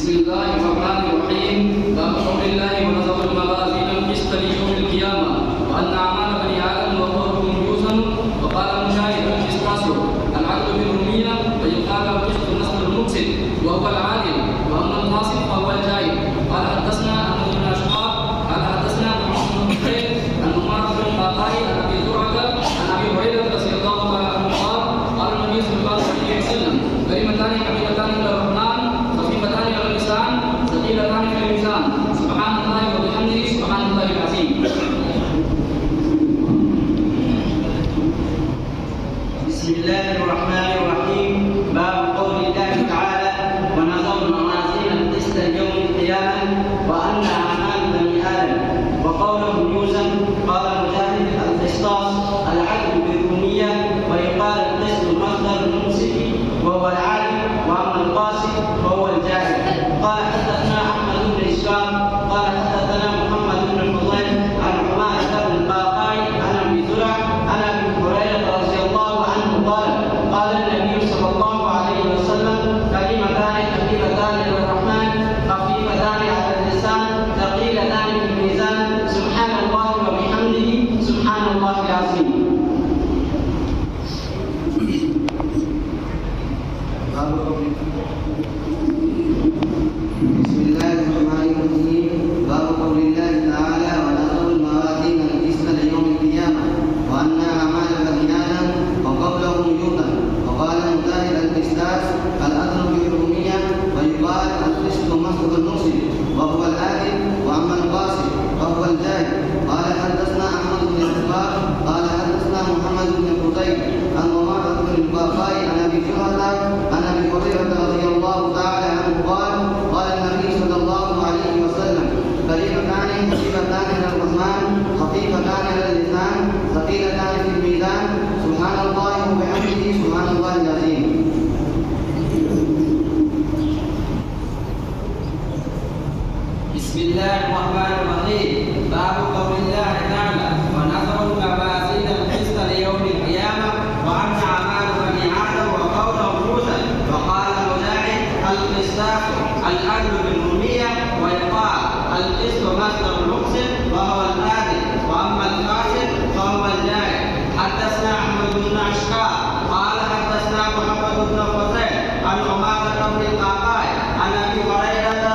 بسم الله الرحمن الرحيم. باب قول الله ونضع الموازين القسط ليوم القيامة وأن أعمال بني آدم وقولهم يوزن. وقال مجاهد القسطاس العدل بالرمية ويقال القسط نصب المقسط وهو العادل وأما القاسط فهو الجائر. قال حدثنا أحمد بن أشقاق قال حدثنا محمد بن بكير عن عمر بن الخطاب عن أبي زرعة عن أبي هريرة رضي الله تعالى عنه قال قال النبي صلى الله عليه وسلم كلمتان حبيبتان إلى الرحمن خفيفتان على اللسان ثقيلتان في الميزان سبحان الله وبحمده سبحان الله العظيم. بسم الله الرحمن الرحيم. باب قول الله تعالى ونضع الموازين القسط ليوم القيامة وأن أعمال بني آدم وقولهم يوزن. قال مجاهد القسطاس العدل بالرمية ويقال القسط مصدر الممسك وهو العادل وأما القاسط فهو الجاهل. قال حدثنا أحمد بن إسحاق قال حدثنا محمد بن الفضيل عن عمارة بن القعقاع عن أبي زرع عن أبي هريرة رضي الله عنه قال قال النبي صلى الله عليه وسلم كلمتان خفيفتان للرحمن خفيفتان على اللسان ثقيلتان في الميزان سبحان الله وبحمده سبحان الله العظيم. بسم الله الرحمن الرحيم. باب قول الله تعالى ونضع الموازين القسط ليوم القيامة وأن أعمال بني آدم وقولهم يوزن. وقال مجاهد القسطاس العدل بالرمية ويقال القسط مصدر المقسط وهو العادل وأما القاسط فهو الجاهل. قال حدثنا أحمد بن إسحاق قال حدثنا محمد بن الفضيل عن عمارة بن القعقاع عن أبي زرعة عن أبي هريرة رضي الله تعالى عنه قال قال النبي صلى الله عليه وسلم كلمتان خفيفتان على الرحمن خفيفتان على اللسان ثقيلتان في الميزان سبحان الله وبحمده سبحان الله العظيم. بسم الله الرحمن الرحيم. باب قول الله تعالى ونضع الموازين القسط ليوم القيامة وأن أعمال بني آدم وقولهم يوزن. وقال مجاهد القسطاس العدل بالرمية ويقال القسط مصدر المقسط وهو العادل وأما القاسط فهو الجاهل. حدثنا أحمد بن أشقاق قال حدثنا محمد بن الفضيل عن عمارة بن القعقاع عن أبي هريرة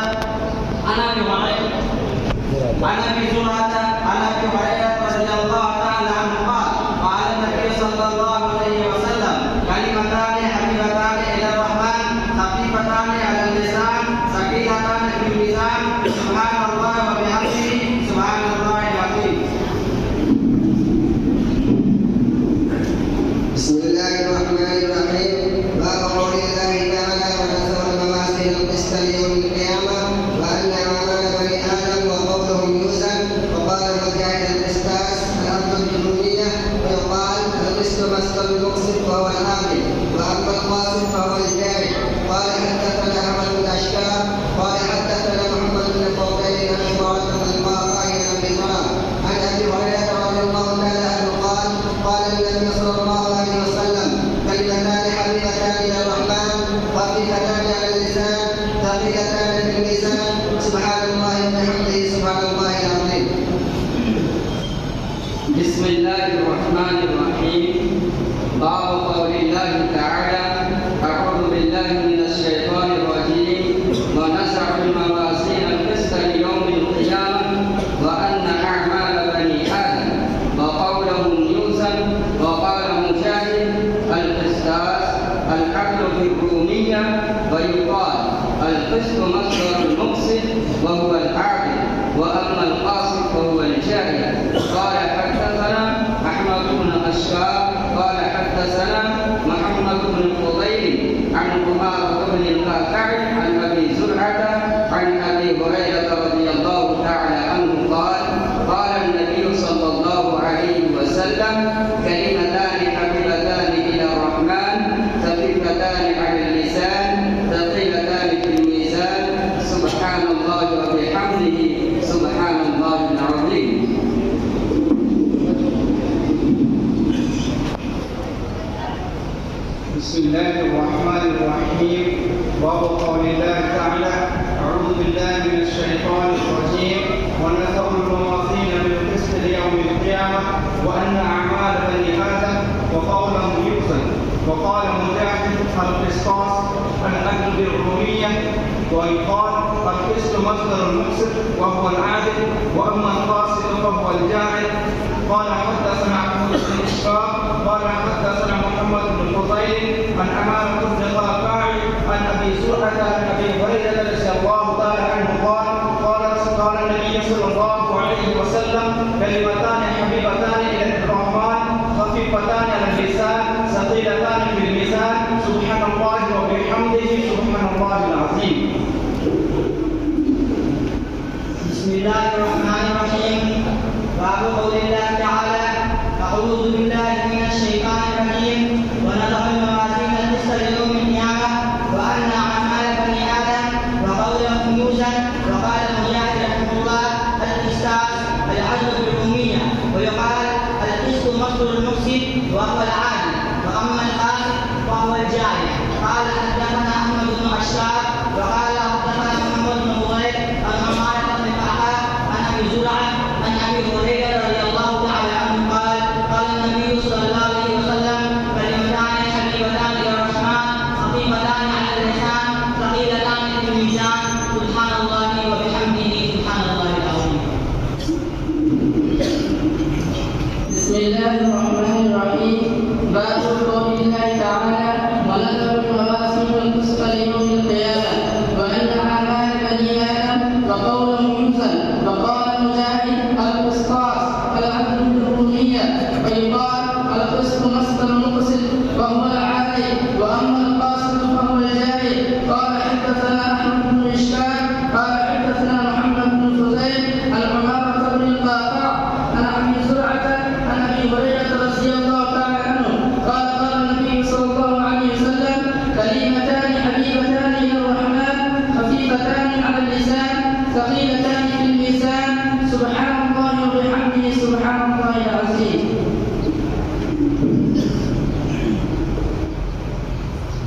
عن أبي زرعة عن أبي هريرة رضي الله تعالى عنه قال قال النبي صلى الله عليه وسلم كلمتان حبيبتان إلى الرحمن خفيفتان على اللسان ثقيلتان في الميزان سبحان الله وبحمده سبحان الله العظيم. بسم الله الرحمن الرحيم. باب قول الله تعالى ونضع الموازين القسط ليوم القيامة وأن أعمال بني آدم وقولهم يوزن. وقال مجاهد القسطاس العدل بالرمية ويقال القسط مصدر المقسط وهو العادل وأما القاسط فهو الجاهل. قال حدثنا أحمد بن أشقاق قال حدثنا محمد بن الفضيل عن عمارة بن القعقاع عن أبي زرعة عن أبي هريرة رضي الله تعالى عنه قال قال النبي صلى الله عليه وسلم كلمتان حبيبتان إلى الرحمن خفيفتان على اللسان ثقيلتان في الميزان سبحان الله وبحمده سبحان الله العظيم. بسم الله الرحمن الرحيم. باب قول الله تعالى أعوذ بالله من الشيطان الرجيم ونزع الموازين القسط ليوم القيامة وأن أعمال بني آدم وقولهم يوزن. وقال مجاهد القسطاس العدل بالرمية ويقال القسط مصدر المقسط وهو العادل وأما القاسط فهو الجاهل. قال حدثنا أحمد بن أشقاق قال حدثنا محمد بن الفضيل عن عمارة بن القعقاع عن أبي زرعة عن أبي هريرة رضي الله تعالى عنه قال قال النبي صلى الله عليه وسلم كلمتان حبيبتان إلى الرحمن خفيفتان على اللسان ثقيلتان في الميزان سبحان الله وبحمده سبحان الله العظيم. بسم الله الرحمن الرحيم. باب قول الله تعالى وأن أعمال بني آدم وقولهم يوزن. وقال مجاهد القسطاس العدل بالرومية، ويقال القسط مصدر المقسط وهو العادل، وأما القاسط فهو الجاعل. قال حدثنا عبد بن إسحاق قال حدثنا محمد بن فضيل عن أمانة بن قعقاع عن أبي زرعة عن أبي هريرة رضي الله تعالى عنه قال قال النبي صلى الله عليه وسلم: كلمتان حبيبتان إلى الرحمن خفيفتان على اللسان ثقيلتان في الميزان سبحان الله وبحمده سبحان الله العظيم. بسم الله الرحمن الرحيم. باب قول الله تعالى: أعوذ بالله من الشيطان الرجيم ونضع الموازين القسط ليوم القيامة وأن أعمال بني آدم وقولهم يوزن. وقال مجاهد رحمه الله: القسطاس العدل بالرومية، ويقال القسط مصدر المقسط وهو العادل، وأما القاسط فهو الجاهل. قال حدثنا أحمد بن أشار وقال حدثنا محمد بن فضيل عن أمانة بن قعقاع عن أبي زرعة عن أبي هريرة رضي الله تعالى عنه قال قال النبي صلى الله عليه وسلم: كلمتان حبيبتان إلى الرحمن خفيفتان على اللسان ثقيلتان في الميزان سبحان الله وبحمده سبحان الله العظيم. بسم الله الرحمن الرحيم. باب قول الله تعالى: ونذر الموازين القسط ليوم القيامة وأن أعمال بني آدم وقولهم يوزن. وقال مجاهد القسطاس العدل بالرومية، ويقال القسط مصدر مقسط وهو العادل، وأما القاسط فهو الجاهل. قال حدثنا أحمد بن إشكال قال حدثنا محمد بن فضيل عن عمارة بن القعقاع عن أبي زرعة عن أبي هريرة رضي الله تعالى عنه قال قال النبي صلى الله عليه وسلم: كلمتان حبيبتان إلى الرحمن خفيفتان على اللسان ثقيلتان في الميزان سبحان الله وبحمده سبحان الله العظيم.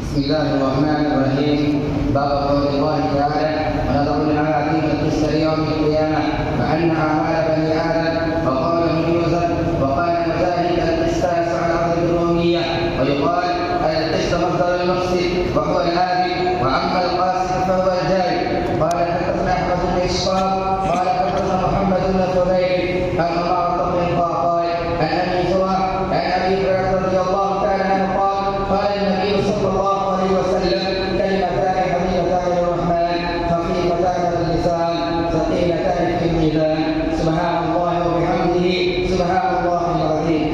بسم الله الرحمن الرحيم. باب قول الله تعالى: ونضع الموازين القسط ليوم القيامة وأن أعمال بني آدم وقولهم يوزن. وقال مجاهد القسطاس العدل بالرومية، ويقال القسط مصدر المقسط وهو العادل، وأما القاسط فهو الجاهل. قال حدثنا أحمد بن إسحاق قال حدثنا محمد بن فضيل عن عمارة بن القعقاع عن أبي زرعة عن أبي هريرة رضي الله تعالى عنه قال قال النبي صلى الله عليه وسلم: كلمتان حبيبتان للرحمن خفيفتان على اللسان ثقيلتان في الميزان سبحان الله وبحمده سبحان الله العظيم.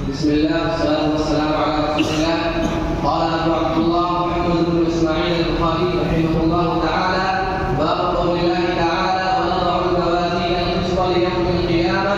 بسم الله والصلاة والسلام على رسول الله. قال أبو عبد الله محمد بن إسماعيل البخاري رحمه الله تعالى: باب قول الله تعالى: ونضع الموازين القسط ليوم القيامة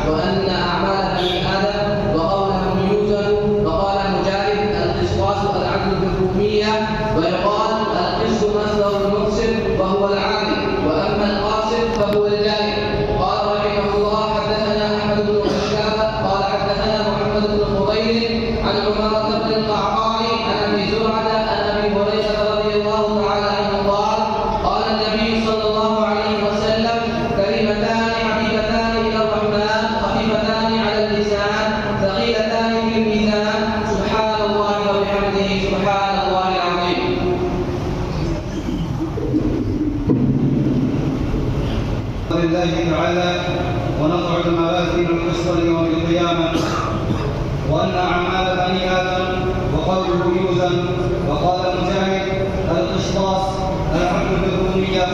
وأن أعمال بني آدم وقولهم يوزن. وقال مجاهد القسطاس العدل بالرومية، ويقال القسط مصدر المقسط وهو العادل، وأما القاسط فهو الجاهل. قال رحمه الله: حدثنا أحمد بن إسحاق قال حدثنا محمد بن فضيل عن عمارة بن القعقاع عن أبي زرعة عن أبي هريرة رضي الله تعالى عنه قال قال النبي صلى الله عليه وسلم: كلمتان حبيبتان إلى الرحمن خفيفتان على اللسان ثقيلتان في الميزان سبحان الله وبحمده سبحان الله العظيم. قول الله تعالى: ونضع الموازين القسط ليوم القيامة وأن أعمال بني آدم وقولهم يوزن. وقال مجاهد القسطاس العدل بالرومية،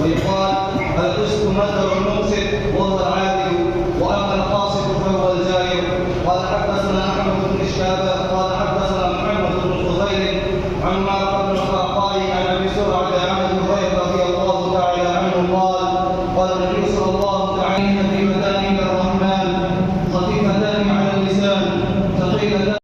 ويقال القسط مصدر المقسط وهو العادل، وأما القاسط فهو الجاهل. قال حدثنا أحمد بن إسحاق